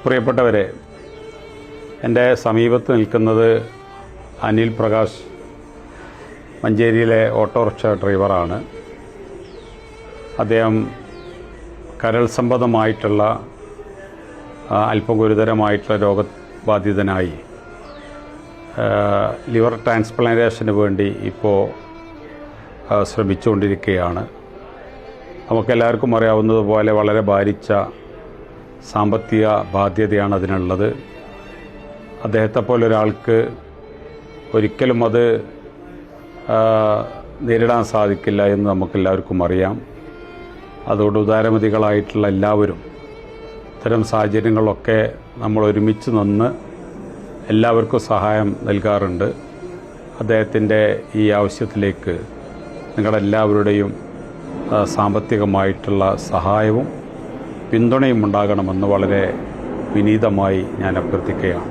പ്രിയപ്പെട്ടവരെ, എൻ്റെ സമീപത്ത് നിൽക്കുന്നത് അനിൽ പ്രകാശ്, മഞ്ചേരിയിലെ ഓട്ടോറിക്ഷ ഡ്രൈവറാണ്. അദ്ദേഹം കരൾ സംബന്ധമായിട്ടുള്ള അല്പം ഗുരുതരമായിട്ടുള്ള രോഗബാധിതനായി ലിവർ ട്രാൻസ്പ്ലാന്റേഷന് വേണ്ടി ഇപ്പോൾ ശ്രമിച്ചുകൊണ്ടിരിക്കുകയാണ്. നമുക്കെല്ലാവർക്കും അറിയാവുന്നതുപോലെ വളരെ ഭാരിച്ച സാമ്പത്തിക ബാധ്യതയാണ് അതിനുള്ളത്. അദ്ദേഹത്തെപ്പോലെ ഒരാൾക്ക് ഒരിക്കലും അത് നേരിടാൻ സാധിക്കില്ല എന്ന് നമുക്കെല്ലാവർക്കും അറിയാം. അതുകൊണ്ട് ഉദാരമതികളായിട്ടുള്ള എല്ലാവരും ഇത്തരം സാഹചര്യങ്ങളൊക്കെ നമ്മൾ ഒരുമിച്ച് നിന്ന് എല്ലാവർക്കും സഹായം നൽകാറുണ്ട്. അദ്ദേഹത്തിൻ്റെ ഈ ആവശ്യത്തിലേക്ക് നിങ്ങളെല്ലാവരുടെയും സാമ്പത്തികമായിട്ടുള്ള സഹായവും പിന്തുണയും ഉണ്ടാകണമെന്ന് വളരെ വിനീതമായി ഞാൻ അഭ്യർത്ഥിക്കുകയാണ്.